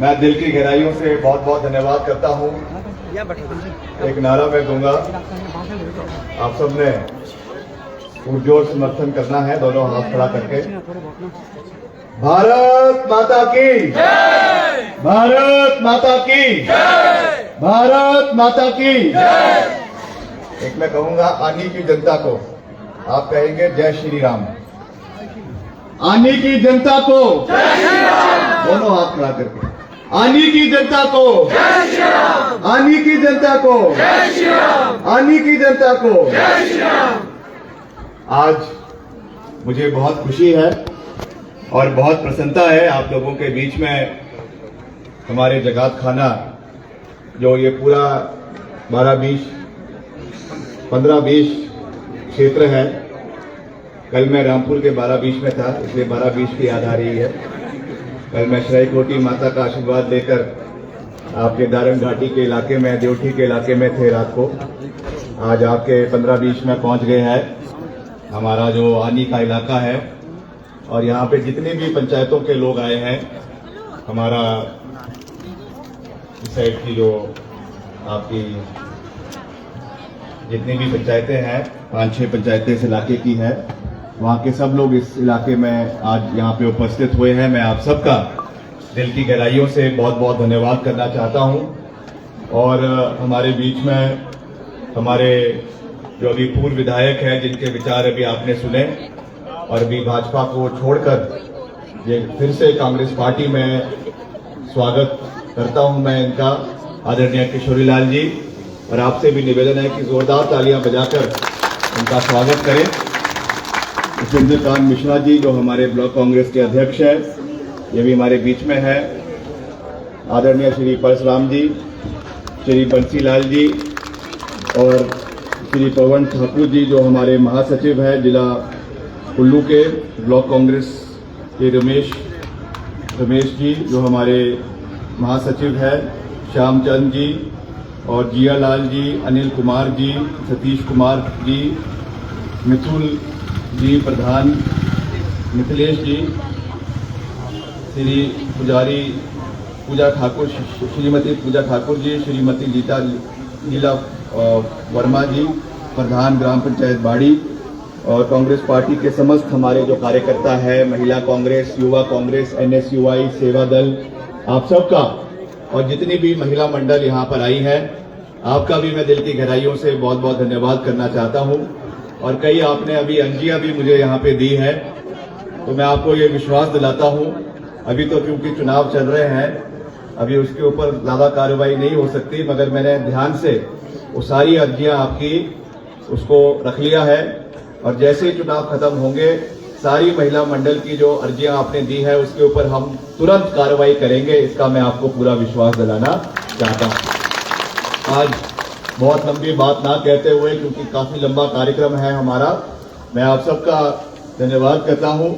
मैं दिल की गहराइयों से बहुत बहुत धन्यवाद करता हूँ। एक नारा मैं दूंगा, आप सबने पुरजोर समर्थन करना है, दोनों हाथ खड़ा करके। भारत माता की जय! भारत माता की जय! भारत माता की जय! एक मैं कहूंगा आनी की जनता को, आप कहेंगे जय श्री राम। आनी की जनता को जय श्री राम। दोनों हाथ खड़ा करके। आनी की जनता को जय श्री राम। आनी की जनता को जय श्री राम। आनी की जनता को जय श्री राम। आज मुझे बहुत खुशी है और बहुत प्रसन्नता है आप लोगों के बीच में हमारे जगात खाना जो ये पूरा 15-20 क्षेत्र है। कल मैं रामपुर के 12-20 में था, इसलिए 12-20 की याद आ रही है। कल मैं श्राइकोटी माता का आशीर्वाद लेकर आपके दारंग घाटी के इलाके में, देवठी के इलाके में थे रात को। आज आपके 15-20 में पहुंच गए हैं। हमारा जो आनी का इलाका है और यहाँ पे जितने भी पंचायतों के लोग आए हैं, हमारा इस साइड की जो आपकी जितनी भी पंचायतें हैं, 5-6 पंचायतें इस इलाके की है, वहाँ के सब लोग इस इलाके में आज यहाँ पे उपस्थित हुए हैं। मैं आप सबका दिल की गहराइयों से बहुत बहुत धन्यवाद करना चाहता हूँ। और हमारे बीच में हमारे जो अभी पूर्व विधायक हैं, जिनके विचार अभी आपने सुने और अभी भाजपा को छोड़कर ये फिर से कांग्रेस पार्टी में स्वागत करता हूँ मैं इनका, आदरणीय किशोरीलाल जी। और आपसे भी निवेदन है कि जोरदार तालियां बजाकर उनका स्वागत करें। चंद्रकांत मिश्रा जी जो हमारे ब्लॉक कांग्रेस के अध्यक्ष हैं, ये भी हमारे बीच में है। आदरणीय श्री परशुराम जी, श्री बंसीलाल जी और श्री पवन ठाकुर जी जो हमारे महासचिव हैं जिला कुल्लू के ब्लॉक कांग्रेस के, रमेश जी जो हमारे महासचिव हैं, श्यामचंद जी और जियालाल जी, अनिल कुमार जी, सतीश कुमार जी, मिथुल जी प्रधान, मिथिलेश जी, श्री पुजारी पूजा ठाकुर, श्रीमती पूजा ठाकुर जी, श्रीमती लीला वर्मा जी, प्रधान ग्राम पंचायत बाड़ी, और कांग्रेस पार्टी के समस्त हमारे जो कार्यकर्ता है, महिला कांग्रेस, युवा कांग्रेस, NSUI, सेवा दल, आप सबका और जितनी भी महिला मंडल यहाँ पर आई है, आपका भी मैं दिल की गहराइयों से बहुत बहुत धन्यवाद करना चाहता हूँ। और कई आपने अभी अंजियां भी मुझे यहाँ पे दी है, तो मैं आपको ये विश्वास दिलाता हूँ, अभी तो क्योंकि चुनाव चल रहे हैं, अभी उसके ऊपर ज्यादा कार्रवाई नहीं हो सकती, मगर मैंने ध्यान से वो सारी अर्जियां आपकी उसको रख लिया है। और जैसे ही चुनाव खत्म होंगे, सारी महिला मंडल की जो अर्जियां आपने दी है उसके ऊपर हम तुरंत कार्रवाई करेंगे, इसका मैं आपको पूरा विश्वास दिलाना चाहता हूं। आज बहुत लंबी बात ना कहते हुए, क्योंकि काफी लंबा कार्यक्रम है हमारा, मैं आप सबका धन्यवाद करता हूं।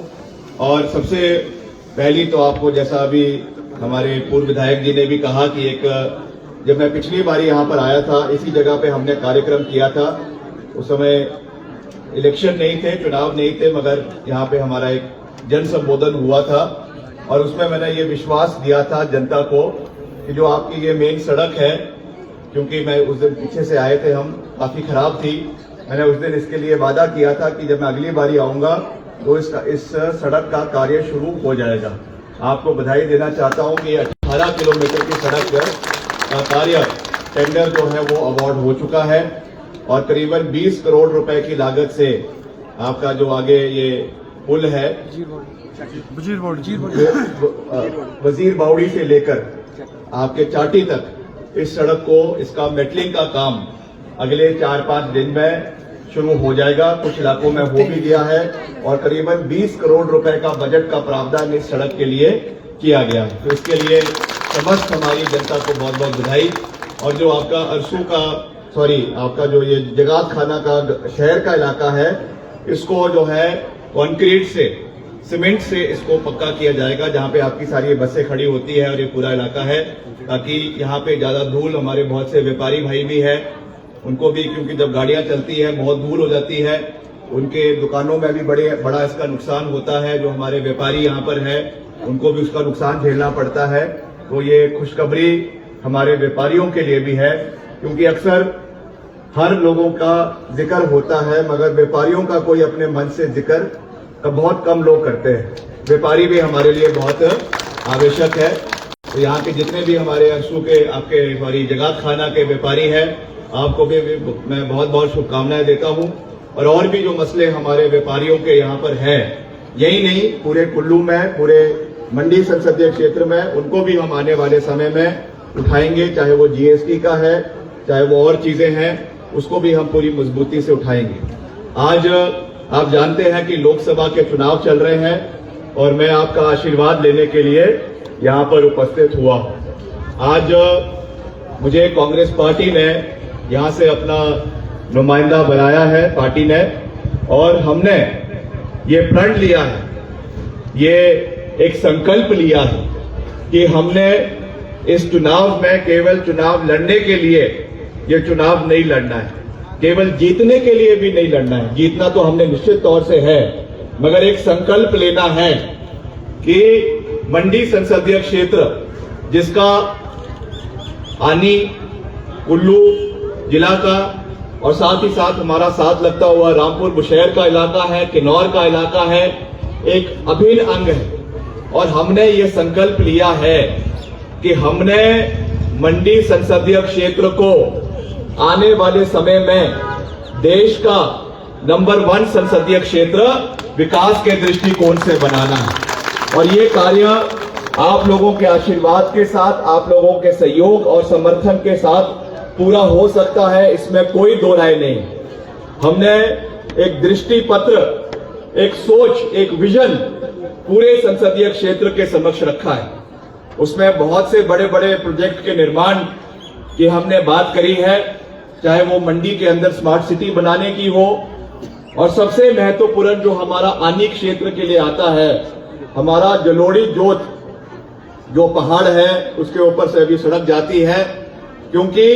और सबसे पहली तो आपको, जैसा अभी हमारे पूर्व विधायक जी ने भी कहा कि जब मैं पिछली बारी यहां पर आया था, इसी जगह पे हमने कार्यक्रम किया था। उस समय इलेक्शन नहीं थे, चुनाव नहीं थे, मगर यहाँ पे हमारा एक जन संबोधन हुआ था और उसमें मैंने ये विश्वास दिया था जनता को कि जो आपकी ये मेन सड़क है, क्योंकि मैं उस दिन पीछे से आए थे हम, काफी खराब थी, मैंने उस दिन इसके लिए वादा किया था कि जब मैं अगली बारी आऊंगा तो इस सड़क का कार्य शुरू हो जाएगा। आपको बधाई देना चाहता हूं कि 18 किलोमीटर की सड़क का कार्य टेंडर जो है वो अवार्ड हो चुका है और करीबन 20 करोड़ रुपए की लागत से आपका जो आगे ये पुल है वजीर बावड़ी से लेकर आपके चाटी तक, इस सड़क को, इसका मेटलिंग का काम अगले 4-5 दिन में शुरू हो जाएगा। कुछ इलाकों में हो भी गया है और करीबन 20 करोड़ रुपए का बजट का प्रावधान इस सड़क के लिए किया गया है। तो इसके लिए समस्त हमारी जनता को बहुत बहुत बधाई। और जो आपका आपका जो ये जगात खाना का शहर का इलाका है, इसको जो है कंक्रीट से, सीमेंट से इसको पक्का किया जाएगा, जहां पे आपकी सारी बसें खड़ी होती है और ये पूरा इलाका है, ताकि यहाँ पे ज्यादा धूल, हमारे बहुत से व्यापारी भाई भी है, उनको भी, क्योंकि जब गाड़ियां चलती है बहुत धूल हो जाती है, उनके दुकानों में भी बड़ा इसका नुकसान होता है। जो हमारे व्यापारी यहाँ पर है उनको भी उसका नुकसान झेलना पड़ता है। तो ये खुशखबरी हमारे व्यापारियों के लिए भी है, क्योंकि अक्सर हर लोगों का जिक्र होता है मगर व्यापारियों का कोई अपने मन से जिक्र बहुत कम लोग करते हैं। व्यापारी भी हमारे लिए बहुत आवश्यक है। तो यहाँ के जितने भी हमारे अंशु के आपके जगात खाना के व्यापारी हैं, आपको भी मैं बहुत बहुत शुभकामनाएं देता हूँ। और भी जो मसले हमारे व्यापारियों के यहाँ पर हैं, यही नहीं पूरे कुल्लू में, पूरे मंडी संसदीय क्षेत्र में, उनको भी हम आने वाले समय में उठाएंगे। चाहे वो जीएसटी का है, चाहे वो और चीजें हैं, उसको भी हम पूरी मजबूती से उठाएंगे। आज आप जानते हैं कि लोकसभा के चुनाव चल रहे हैं और मैं आपका आशीर्वाद लेने के लिए यहाँ पर उपस्थित हुआ हूँ। आज मुझे कांग्रेस पार्टी ने यहाँ से अपना नुमाइंदा बनाया है पार्टी ने, और हमने ये प्रण लिया है, ये एक संकल्प लिया है कि हमने इस चुनाव में केवल चुनाव लड़ने के लिए ये चुनाव नहीं लड़ना है, केवल जीतने के लिए भी नहीं लड़ना है। जीतना तो हमने निश्चित तौर से है, मगर एक संकल्प लेना है कि मंडी संसदीय क्षेत्र, जिसका आनी, कुल्लू जिला का और साथ ही साथ हमारा साथ लगता हुआ रामपुर बुशहर का इलाका है, किन्नौर का इलाका है, एक अभिन्न अंग है। और हमने ये संकल्प लिया है कि हमने मंडी संसदीय क्षेत्र को आने वाले समय में देश का नंबर 1 संसदीय क्षेत्र विकास के दृष्टिकोण से बनाना है। और ये कार्य आप लोगों के आशीर्वाद के साथ, आप लोगों के सहयोग और समर्थन के साथ पूरा हो सकता है, इसमें कोई दो राय नहीं। हमने एक दृष्टि पत्र, एक सोच, एक विजन पूरे संसदीय क्षेत्र के समक्ष रखा है। उसमें बहुत से बड़े बड़े प्रोजेक्ट के निर्माण की हमने बात करी है, चाहे वो मंडी के अंदर स्मार्ट सिटी बनाने की हो, और सबसे महत्वपूर्ण जो हमारा आनी क्षेत्र के लिए आता है, हमारा जलोड़ी जोत जो पहाड़ है उसके ऊपर से अभी सड़क जाती है, क्योंकि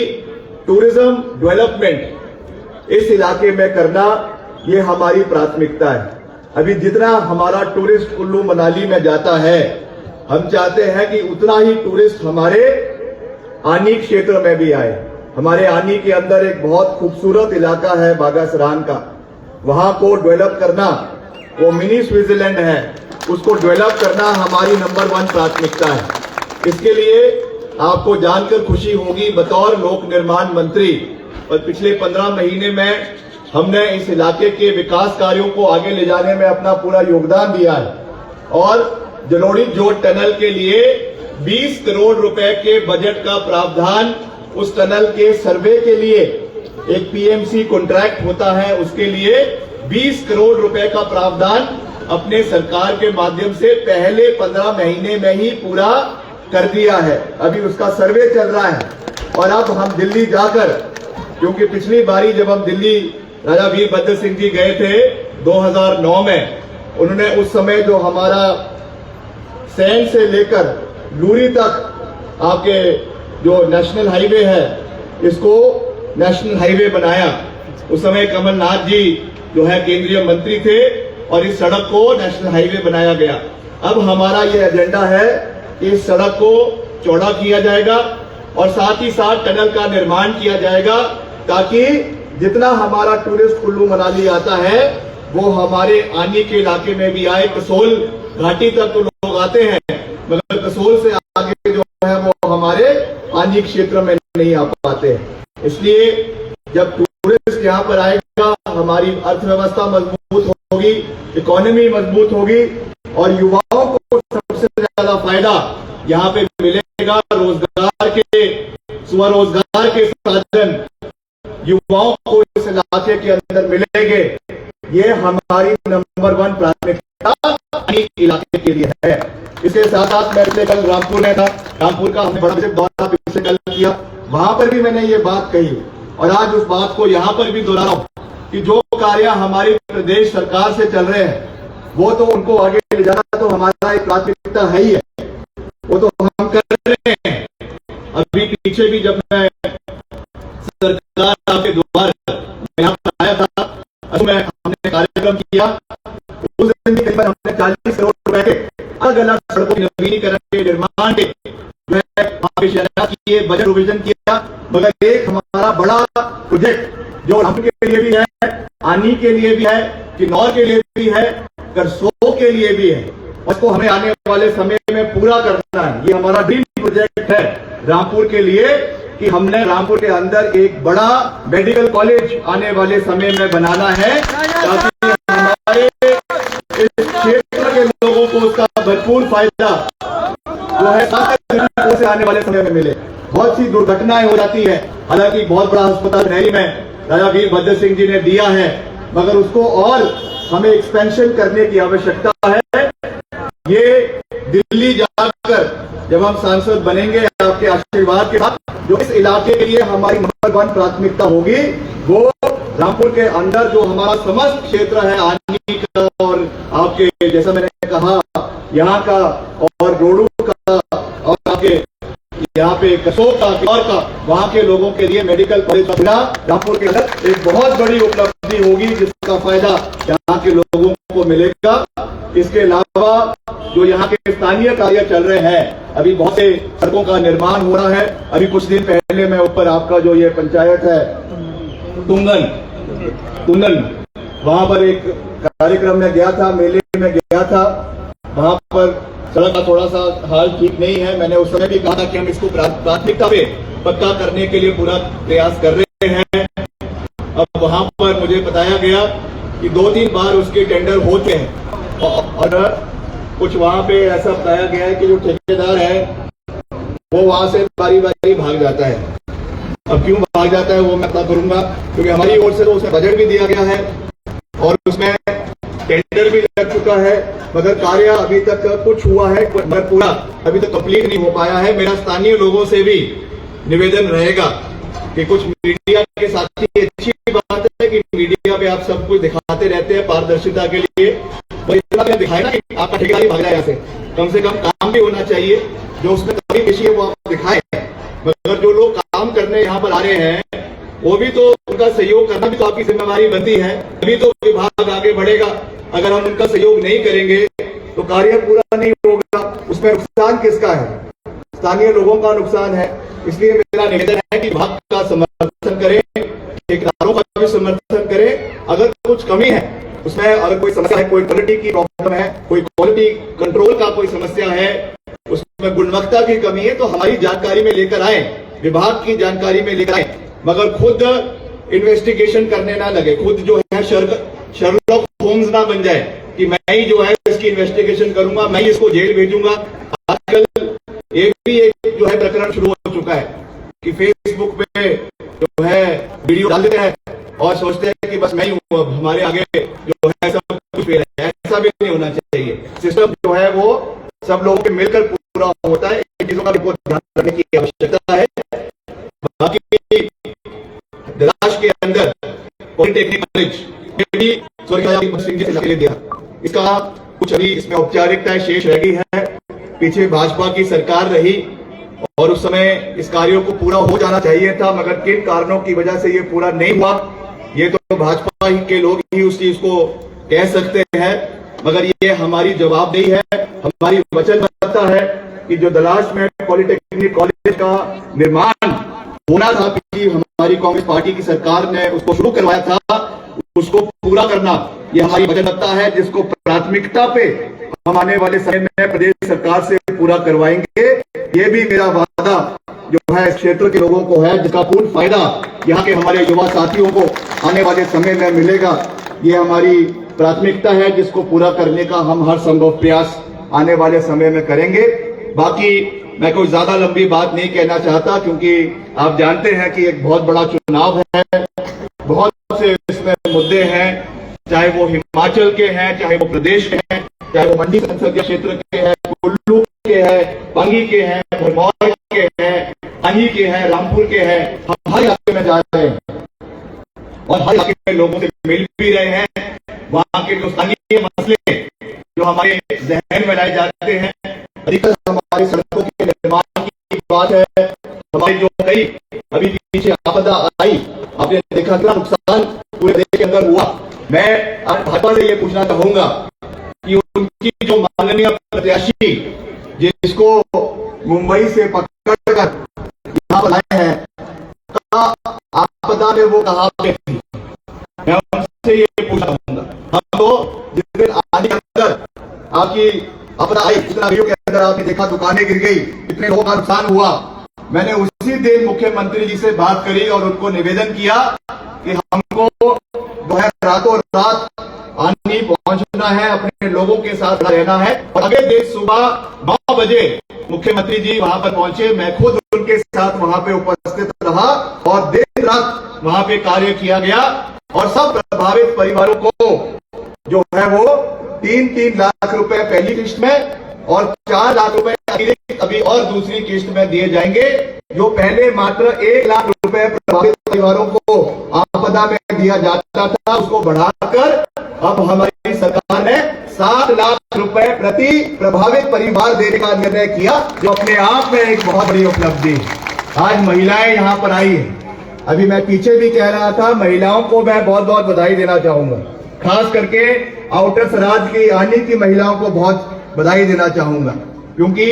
टूरिज्म डेवलपमेंट इस इलाके में करना ये हमारी प्राथमिकता है। अभी जितना हमारा टूरिस्ट कुल्लू मनाली में जाता है, हम चाहते हैं कि उतना ही टूरिस्ट हमारे आनी क्षेत्र में भी आए। हमारे आनी के अंदर एक बहुत खूबसूरत इलाका है बागासरान का, वहां को डेवलप करना, वो मिनी स्विट्जरलैंड है, उसको डेवलप करना हमारी नंबर 1 प्राथमिकता है। इसके लिए आपको जानकर खुशी होगी, बतौर लोक निर्माण मंत्री और पिछले 15 महीने में हमने इस इलाके के विकास कार्यों को आगे ले जाने में अपना पूरा योगदान दिया है। और जलोड़ी जोत टनल के लिए 20 करोड़ रुपए के बजट का प्रावधान, उस टनल के सर्वे के लिए एक पीएमसी कॉन्ट्रैक्ट होता है, उसके लिए 20 करोड़ रुपए का प्रावधान अपने सरकार के माध्यम से पहले 15 महीने में ही पूरा कर दिया है। अभी उसका सर्वे चल रहा है। और अब हम दिल्ली जाकर, क्योंकि पिछली बारी जब हम दिल्ली राजा वीरभद्र सिंह जी गए थे 2009 में, उन्होंने उस समय जो हमारा सैंड से लेकर लूरी तक आपके जो नेशनल हाईवे है, इसको नेशनल हाईवे बनाया। उस समय कमलनाथ जी जो है केंद्रीय मंत्री थे और इस सड़क को नेशनल हाईवे बनाया गया। अब हमारा ये एजेंडा है कि इस सड़क को चौड़ा किया जाएगा और साथ ही साथ टनल का निर्माण किया जाएगा, ताकि जितना हमारा टूरिस्ट कुल्लू मनाली आता है वो हमारे आनी के इलाके में भी आए। कसोल घाटी तक तो लोग आते हैं, मगर कसोल से आगे जो है वो हमारे आनी क्षेत्र में नहीं आ पाते हैं। इसलिए जब टूरिस्ट यहाँ पर आएगा, हमारी अर्थव्यवस्था मजबूत होगी, इकोनॉमी मजबूत होगी और युवाओं को सबसे ज्यादा फायदा यहाँ पे मिलेगा। रोजगार के, स्वरोजगार के साधन युवाओं को इस इलाके के अंदर मिलेंगे। ये हमारी नंबर 1 प्राथमिकता इलाके के लिए है। इसके साथ साथ मैं पिछले कल रामपुर में था, रामपुर का हमने बड़ा विजिट दौरा पिछले कल किया, वहां पर भी मैंने ये बात कही और आज उस बात को यहाँ पर भी दोहरा रहा हूं कि जो कार्य हमारी प्रदेश सरकार से चल रहे हैं वो तो उनको आगे ले जाना तो हमारा एक प्राथमिकता है ही है, वो तो हम कर रहे हैं। अभी पीछे भी जब मैं सरकार आपके द्वार यहाँ पर आया था, उसमें हमने कार्यक्रम किया, उस दिन भी करीबन हमने 40 करोड़ रुपए के अलग अलग सड़कों के नवीनीकरण के निर्माण के पे शिलान्यास किए, बजट प्रोविजन किया, मगर एक हमारा बड़ा प्रोजेक्ट जो रामपुर के लिए भी है, आनी के लिए भी है, किन्नौर के लिए भी है, करसोग के लिए भी है, उसको हमें आने वाले समय में पूरा करना है। ये हमारा ड्रीम प्रोजेक्ट है रामपुर के लिए कि हमने रामपुर के अंदर एक बड़ा मेडिकल कॉलेज आने वाले समय में बनाना है, ताकि हमारे इस क्षेत्र के लोगों को उसका भरपूर फायदा जो है स्वास्थ्य से आने वाले समय में मिले। बहुत सी दुर्घटनाएं हो जाती है, हालांकि बहुत बड़ा अस्पताल नहरी में राजा वीरभद्र सिंह जी ने दिया है, मगर उसको और हमें एक्सपेंशन करने की आवश्यकता है। ये दिल्ली जाकर जब हम सांसद बनेंगे आपके आशीर्वाद के साथ, जो इस इलाके के लिए हमारी नंबर 1 प्राथमिकता होगी वो रामपुर के अंदर जो हमारा समस्त क्षेत्र है, आनी का और आपके जैसा मैंने कहा यहाँ का और रोडू का और आपके यहाँ पे करसोग का किन्नौर का, वहाँ के लोगों के लिए मेडिकल कॉलेज का रामपुर के अंदर एक बहुत बड़ी उपलब्धि होगी, जिसका फायदा यहाँ के लोगों को मिलेगा। इसके अलावा जो यहाँ के स्थानीय कार्य चल रहे हैं, अभी बहुत से सड़कों का निर्माण हो रहा है। अभी कुछ दिन पहले मैं ऊपर आपका जो ये पंचायत है तुंगन, वहां पर एक कार्यक्रम में गया था, मेले में गया था, वहां पर सड़क का थोड़ा सा हाल ठीक नहीं है। मैंने उस समय भी कहा था कि हम इसको प्राथमिकता पे पक्का करने के लिए पूरा प्रयास कर रहे हैं। अब वहां पर मुझे बताया गया कि 2-3 बार उसके टेंडर हो चुके हैं और कुछ वहां पे ऐसा बताया गया है कि जो ठेकेदार है वो वहां से बारी बारी भाग जाता है। अब क्यों भाग जाता है वो मैं पता करूंगा, क्योंकि हमारी ओर से तो उसमें बजट भी दिया गया है और उसमें टेंडर भी लग चुका है, मगर कार्य अभी तक कुछ हुआ है मगर पूरा अभी तक कंप्लीट नहीं हो पाया है। मेरा स्थानीय लोगों से भी निवेदन रहेगा कि कुछ मीडिया के साथ ही अच्छी बात है कि मीडिया पे आप सब कुछ दिखाते रहते हैं पारदर्शिता के लिए, और इतना भी दिखाए ना कि आपका ठेकेदार ही भाग जाए यहाँ से कम काम भी होना चाहिए, जो उसमें कमी पेशी है वो आप दिखाए। मगर जो लोग काम करने यहाँ पर आ रहे हैं वो भी तो उनका सहयोग करना भी तो आपकी जिम्मेवारी बनती है, तभी तो विभाग आगे बढ़ेगा। अगर हम उनका सहयोग नहीं करेंगे तो कार्य पूरा नहीं होगा। उसमें नुकसान किसका है? स्थानीय लोगों का नुकसान है। इसलिए मेरा निवेदन है कि विभाग का समर्थन करें, ठेकेदारों का भी समर्थन करें। अगर कुछ कमी है उसमें, अगर कोई समस्या है, कोई क्वालिटी की प्रॉब्लम है, कोई क्वालिटी कंट्रोल का कोई समस्या है, उसमें गुणवत्ता की कमी है, तो हमारी जानकारी में लेकर आए, विभाग की जानकारी में लेकर आए, मगर खुद इन्वेस्टिगेशन करने ना लगे, खुद जो है शर्लॉक होम्स ना बन जाए कि मैं ही जो है इसकी इन्वेस्टिगेशन करूंगा, मैं ही इसको जेल भेजूंगा। आजकल एक जो है प्रकरण शुरू हो चुका है कि फेसबुक पे जो है वीडियो डाल देते हैं और सोचते हैं कि बस मैं ही हूं, अब हमारे आगे जो है सब कुछ फेल है। ऐसा भी नहीं होना चाहिए। सिस्टम जो है वो सब लोगों के मिलकर पूरा होता है। इन चीजों का भी बहुत ध्यान रखने की आवश्यकता है। बाकी दलाश के अंदर पॉलिटेक्निक कॉलेज भी स्वर्गीय सिंह जी से दिया, इसका कुछ अभी इसमें औपचारिकताएं शेष रह गई है। पीछे भाजपा की सरकार रही और उस समय इस कार्यों को पूरा हो जाना चाहिए था, मगर किन कारणों की वजह से ये पूरा नहीं हुआ ये तो भाजपा ही के लोग ही उस चीज को कह सकते हैं, मगर ये हमारी जवाबदेही है, हमारी वचनबद्धता है कि जो दलाश में पॉलिटेक्निक कॉलेज का निर्माण होना था, कि हमारी कांग्रेस पार्टी की सरकार ने उसको शुरू करवाया था, उसको पूरा करना ये हमारी वचनबद्धता है, जिसको प्राथमिकता पे हम आने वाले समय में प्रदेश सरकार से पूरा करवाएंगे। ये भी मेरा वादा जो है इस क्षेत्र के लोगों को है, जिसका पूर्ण फायदा यहाँ के हमारे युवा साथियों को आने वाले समय में मिलेगा। ये हमारी प्राथमिकता है, जिसको पूरा करने का हम हर संभव प्रयास आने वाले समय में करेंगे। बाकी मैं कोई ज्यादा लंबी बात नहीं कहना चाहता, क्योंकि आप जानते हैं कि एक बहुत बड़ा चुनाव है, बहुत से इसमें मुद्दे हैं, चाहे वो हिमाचल के हैं, चाहे वो प्रदेश के हैं, चाहे वो मंडी संसदीय क्षेत्र के हैं, कुल्लू के हैं, पांगी के हैं, भरमौर के हैं, पानी के हैं, रामपुर के हैं। हम हर इलाके में जा रहे हैं और हर इलाके में लोगों से मिल भी रहे हैं। वहां के जो स्थानीय मसले जो हमारे जहन में लाए जाते हैं, अधिकतर हमारी सड़कों के निर्माण की बात है। हमारी जो कई अभी पीछे आपदा आई, आपने देखा कितना नुकसान पूरे देश के अंदर हुआ। मैं आज भाजपा से ये पूछना चाहूंगा कि उनकी जो माननीय प्रत्याशी जिसको मुंबई से पकड़ कर यहाँ पर लाए हैं, आपदा में वो कहाँ पे थी? मैं उनसे ये पूछना चाहूंगा। हम तो जिस दिन आने के अंदर आपकी आपदा आई, उस दिन के अंदर आपने देखा दुकानें गिर गई, इतने लोगों का नुकसान हुआ। मैंने उसी दिन मुख्यमंत्री जी से बात करी और उनको निवेदन किया कि हमको जो है रातों रात आनी पहुंचना है, अपने लोगों के साथ रहना है। और अगले दिन सुबह 9 बजे मुख्यमंत्री जी वहां पर पहुंचे, मैं खुद उनके साथ वहां पे उपस्थित रहा और दिन रात वहां पे कार्य किया गया और सब प्रभावित परिवारों को जो है वो 3-3 लाख रुपए पहली किस्त में और 4 लाख रुपए अभी और दूसरी किस्त में दिए जाएंगे। जो पहले मात्र 1 लाख रुपए प्रभावित परिवारों को आपदा में दिया जाता था, उसको बढ़ाकर अब हमारी सरकार ने 7 लाख रुपए प्रति प्रभावित परिवार देने का निर्णय किया, जो अपने आप में एक बहुत बड़ी उपलब्धि। आज महिलाएं यहाँ पर आई है। अभी मैं पीछे भी कह रहा था, महिलाओं को मैं बहुत बहुत बधाई देना चाहूंगा, खास करके आउटर सराज की आनी की महिलाओं को बहुत बधाई देना चाहूंगा, क्योंकि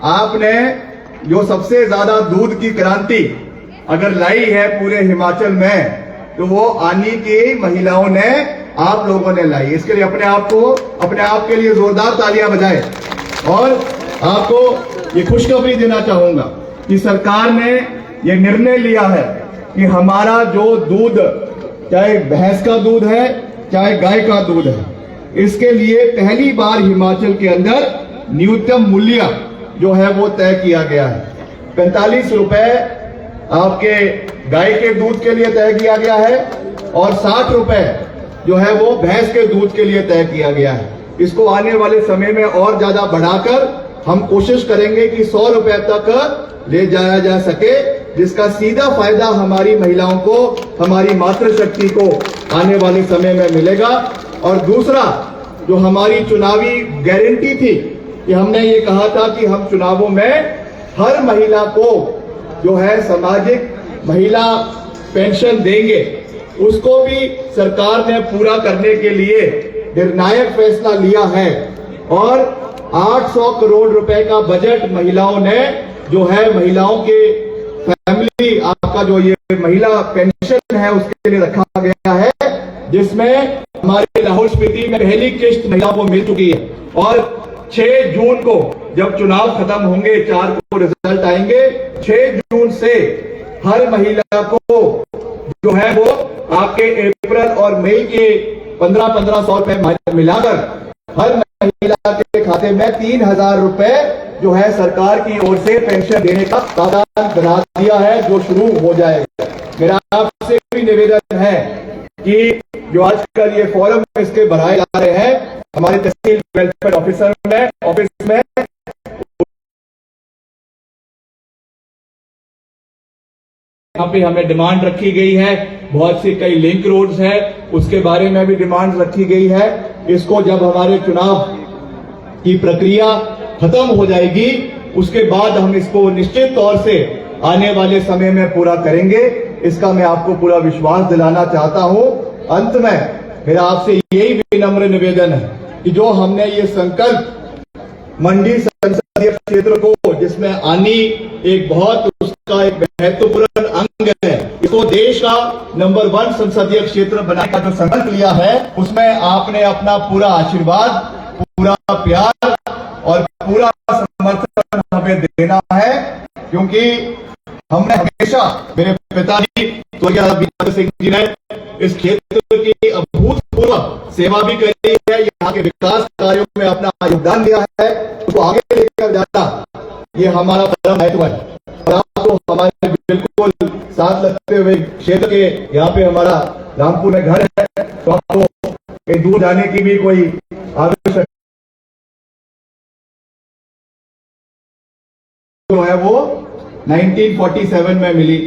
आपने जो सबसे ज्यादा दूध की क्रांति अगर लाई है पूरे हिमाचल में, तो वो आनी की महिलाओं ने, आप लोगों ने लाई। इसके लिए अपने आप के लिए जोरदार तालियां बजाएं। और आपको ये खुशखबरी देना चाहूंगा कि सरकार ने ये निर्णय लिया है कि हमारा जो दूध, चाहे भैंस का दूध है चाहे गाय का दूध है, इसके लिए पहली बार हिमाचल के अंदर न्यूनतम मूल्य जो है वो तय किया गया है। 45 रुपए आपके गाय के दूध के लिए तय किया गया है और 60 रुपए जो है वो भैंस के दूध के लिए तय किया गया है। इसको आने वाले समय में और ज्यादा बढ़ाकर हम कोशिश करेंगे कि 100 रुपए तक ले जाया जा सके, जिसका सीधा फायदा हमारी महिलाओं को, हमारी मातृशक्ति को आने वाले समय में मिलेगा। और दूसरा, जो हमारी चुनावी गारंटी थी कि हमने ये कहा था कि हम चुनावों में हर महिला को जो है सामाजिक महिला पेंशन देंगे, उसको भी सरकार ने पूरा करने के लिए निर्णायक फैसला लिया है और 800 करोड़ रुपए का बजट महिलाओं ने जो है महिलाओं के फैमिली आपका जो ये महिला पेंशन है उसके लिए रखा गया है, जिसमें हमारे लाहौल स्पीति में पहली किस्त महिलाओं को मिल चुकी है और 6 जून को जब चुनाव खत्म होंगे, 4 को रिजल्ट आएंगे, 6 जून से हर महिला को जो है वो आपके अप्रैल और मई के 1500 रुपए मिलाकर हर महिला के खाते में 3000 रुपए जो है सरकार की ओर से पेंशन देने का प्रावधान बना दिया है, जो शुरू हो जाएगा। मेरा आपसे भी निवेदन है कि जो आजकल ये फॉर्म इसके भराए जा रहे हैं, हमारे तहसील वेलफेयर ऑफिस में यहाँ पे हमें डिमांड रखी गई है, बहुत सी कई लिंक रोड्स है, उसके बारे में भी डिमांड रखी गई है। इसको जब हमारे चुनाव की प्रक्रिया खत्म हो जाएगी, उसके बाद हम इसको निश्चित तौर से आने वाले समय में पूरा करेंगे। इसका मैं आपको पूरा विश्वास दिलाना चाहता हूं। अंत में मेरा आपसे यही विनम्र निवेदन है कि जो हमने ये संकल्प मंडी संसदीय क्षेत्र को, जिसमें आनी एक बहुत उसका एक महत्वपूर्ण अंग है, इसको देश का नंबर 1 संसदीय क्षेत्र बनाने का जो संकल्प लिया है, उसमें आपने अपना पूरा आशीर्वाद, पूरा प्यार और पूरा समर्थन हमें देना है, क्योंकि हमने हमेशा, मेरे पिताजी स्वर्गीय सिंह जी ने इस क्षेत्र की अभूतपूर्व सेवा भी करी है, यहाँ के विकास कार्यों में अपना योगदान दिया है, उसको आगे लेकर जाना ये हमारा परम दायित्व है। और आपको हमारे बिल्कुल साथ लगते हुए क्षेत्र के यहाँ पे हमारा रामपुर में घर है, तो आपको कहीं दूर जाने की भी कोई आवश्यकता जो है वो 1947 में मिली,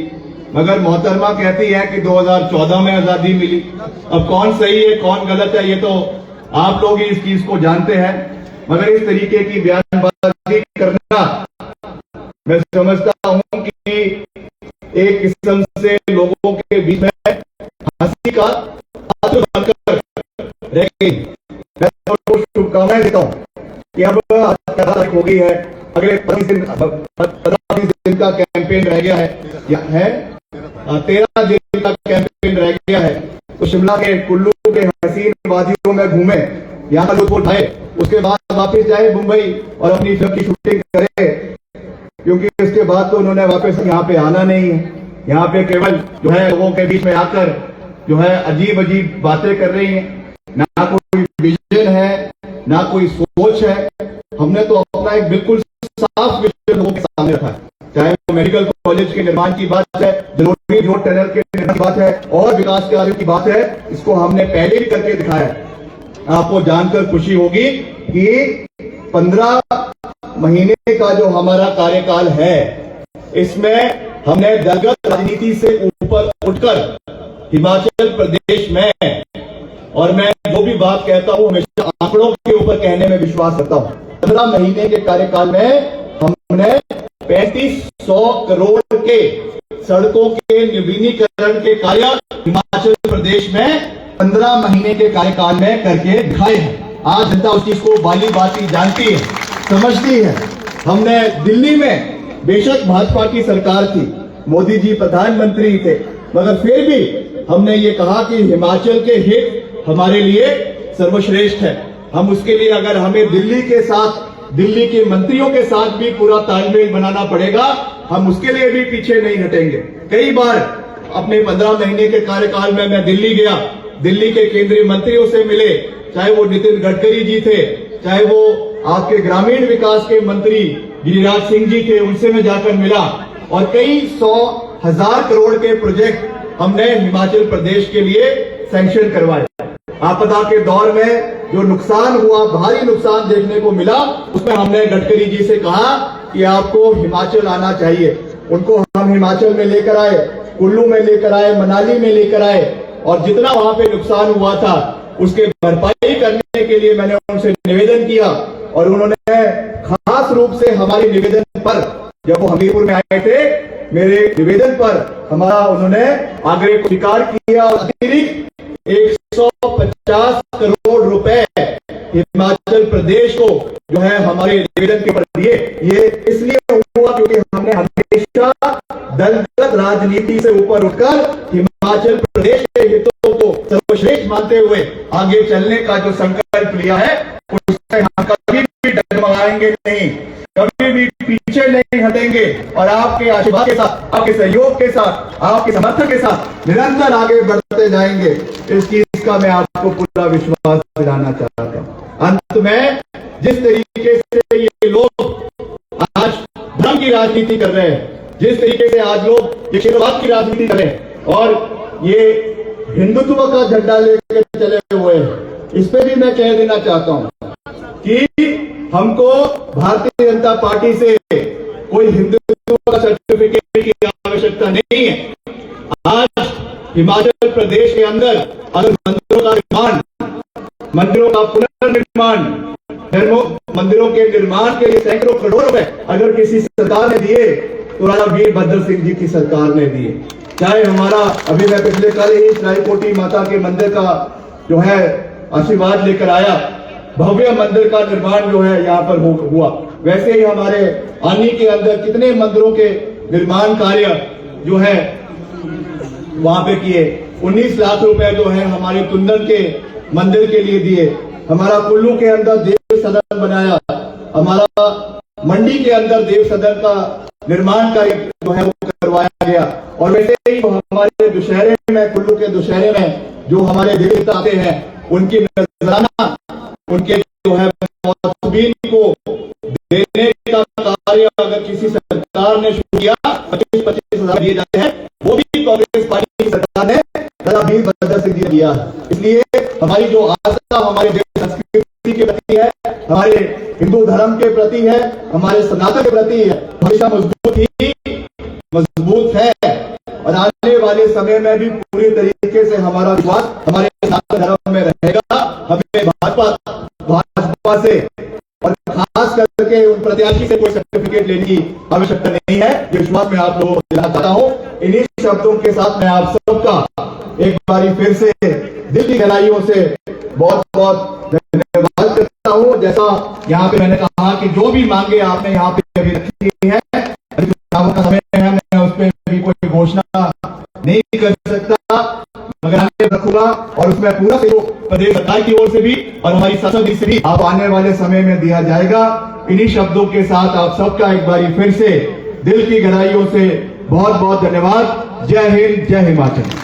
मगर मोहतरमा कहती है कि 2014 में आजादी मिली। अब कौन सही है कौन गलत है ये तो आप लोग ही इस चीज को जानते हैं, मगर इस तरीके की बयानबाजी करना मैं समझता हूं कि एक किस्म से लोगों के बीच में हंसी का पात्र बनकर रह गई। मैं शुभकामनाएं देता हूं कि अब तारीख हो गई है, अगले 15-20 दिन का कैंपेन रह गया है 13 दिन का कैंपेन रह गया है। तो शिमला के कुल्लू के हसीन वादियों में घूमे, यहाँ का लुत्फ उठाए, उसके बाद वापस जाए मुंबई और अपनी फिल्म की शूटिंग करे, क्योंकि इसके बाद तो उन्होंने वापस यहाँ पे आना नहीं है। यहाँ पे केवल जो है लोगों के बीच में आकर जो है अजीब अजीब बातें कर रही हैं, ना कोई विजन है ना कोई सोच है। हमने तो अपना एक बिल्कुल साफ विजन लोगों के सामने रखा है, चाहे वो मेडिकल कॉलेज के निर्माण की बात है, जलोरी रोड टनल के निर्माण की बात है और विकास कार्यों की बात है, इसको हमने पहले भी करके दिखाया है। आपको जानकर खुशी होगी कि 15 महीने का जो हमारा कार्यकाल है, इसमें हमने दलगत राजनीति से ऊपर उठकर हिमाचल प्रदेश में, और मैं जो भी बात कहता हूं हमेशा आंकड़ों के ऊपर कहने में विश्वास करता हूं, 15 महीने के कार्यकाल में हमने 3500 करोड़ के सड़कों के नवीनीकरण के कार्य हिमाचल प्रदेश में 15 महीने के कार्यकाल में करके दिखाए हैं। आज जनता उस चीज को बाली बाती जानती है, समझती है। हमने दिल्ली में बेशक भाजपा की सरकार थी, मोदी जी प्रधानमंत्री थे, मगर फिर भी हमने ये कहा कि हिमाचल के हित हमारे लिए सर्वश्रेष्ठ है। हम उसके लिए अगर हमें दिल्ली के साथ, दिल्ली के मंत्रियों के साथ भी पूरा तालमेल बनाना पड़ेगा, हम उसके लिए भी पीछे नहीं हटेंगे। कई बार अपने 15 महीने के कार्यकाल में मैं दिल्ली गया, दिल्ली के केंद्रीय मंत्रियों से मिले, चाहे वो नितिन गडकरी जी थे, चाहे वो आपके ग्रामीण विकास के मंत्री गिरिराज सिंह जी थे, उनसे मैं जाकर मिला और कई 100,000 करोड़ के प्रोजेक्ट हमने हिमाचल प्रदेश के लिए सैंक्शन करवाए। आपदा के दौर में जो नुकसान हुआ, भारी नुकसान देखने को मिला, उसमें हमने गडकरी जी से कहा कि आपको हिमाचल आना चाहिए। उनको हम हिमाचल में लेकर आए, कुल्लू में लेकर आए, मनाली में लेकर आए और जितना वहां पे नुकसान हुआ था उसके भरपाई करने के लिए मैंने उनसे निवेदन किया और उन्होंने खास रूप से हमारे निवेदन पर, जब वो हमीरपुर में आए थे, मेरे निवेदन पर हमारा उन्होंने आग्रह को स्वीकार किया और अतिरिक्त 150 करोड़ रुपए हिमाचल प्रदेश को जो है हमारे निवेदन के ऊपर दिए। ये इसलिए हुआ क्योंकि हमने हमेशा दलगत राजनीति से ऊपर उठकर हिमाचल प्रदेश के हितों को सर्वश्रेष्ठ मानते हुए आगे चलने का जो संकल्प लिया है, उससे हम कभी भी डगमगाएंगे नहीं, कभी भी पीछे नहीं हटेंगे और आपके आशीर्वाद के साथ, आपके सहयोग के साथ, आपके समर्थन के साथ निरंतर आगे बढ़ते जाएंगे। इस चीज का मैं आपको पूरा विश्वास दिलाना चाहता हूं। अंत में जिस तरीके से ये लोग आज धर्म की राजनीति कर रहे हैं, जिस तरीके से आज लोग ये क्षेत्रवाद की राजनीति कर रहे हैं और ये हिंदुत्व का झंडा लेकर चले हुए हैं, इस पे भी मैं कह देना चाहता हूं कि हमको भारतीय जनता पार्टी से कोई हिंदुत्व का सर्टिफिकेट की आवश्यकता नहीं है। आज हिमाचल प्रदेश के अंदर अगर मंदिरों का निर्माण, मंदिरों का पुनर्निर्माण, मंदिरों के निर्माण के लिए सैकड़ों करोड़ रुपए अगर किसी सरकार ने दिए तो राजा वीरभद्र सिंह जी की सरकार ने दिए। चाहे हमारा, अभी मैं पिछले कल ही त्राईकोटी माता के मंदिर का जो है आशीर्वाद लेकर आया, भव्य मंदिर का निर्माण जो है यहाँ पर हुआ, वैसे ही हमारे आनी के अंदर कितने मंदिरों के निर्माण कार्य जो है वहां पे किए। 19 लाख रुपए जो है हमारे कुंदन के मंदिर के लिए दिए। हमारा कुल्लू के अंदर देव सदन बनाया, हमारा मंडी के अंदर देव सदन का निर्माण कार्य जो है वो करवाया गया। और वैसे ही हमारे दुशहरे में, कुल्लू के दुशहरे में जो हमारे देवता आते हैं, उनकी नजराना, उनके जो है मौसबीन को देने का कार्य अगर किसी सरकार ने शुरू किया, 25-25 हजार दिए जाते हैं, वो भी कांग्रेस पार्टी की सरकार ने राजा वीरभद्र सिंह जी दिया। इसलिए हमारी जो आस्था हमारे देश संस्कृति के प्रति है, हमारे हिंदू धर्म के प्रति है, हमारे सनातन के प्रति है, हमेशा मजबूत है और आने वाले समय में भी पूरी तरीके से हमारा विश्वास हमारे सनातन धर्म में रहेगा। हमें भाजपा से और खास करके उन प्रत्याशी से कोई सर्टिफिकेट लेने की आवश्यकता नहीं है। ये विश्वास मैं आप लोगों को दिलाना चाहता हूं। इन्हीं शब्दों के साथ मैं आप सबका एक बारी फिर से दिल की गहराइयों से बहुत बहुत धन्यवाद करता हूं। जैसा यहाँ पे मैंने कहा कि जो भी मांगे आपने यहाँ पे अभी रखी है, चुनाव का समय है, मैं उस पर भी कोई घोषणा नहीं कर सकता, मगर आगे रखूंगा और उसमें पूरा सहयोग प्रदेश सरकार की ओर से भी और हमारी संसद से भी आप आने वाले समय में दिया जाएगा। इन्हीं शब्दों के साथ आप सबका एक बारी फिर से दिल की गहराइयों से बहुत बहुत धन्यवाद। जय हिंद, जय हिमाचल।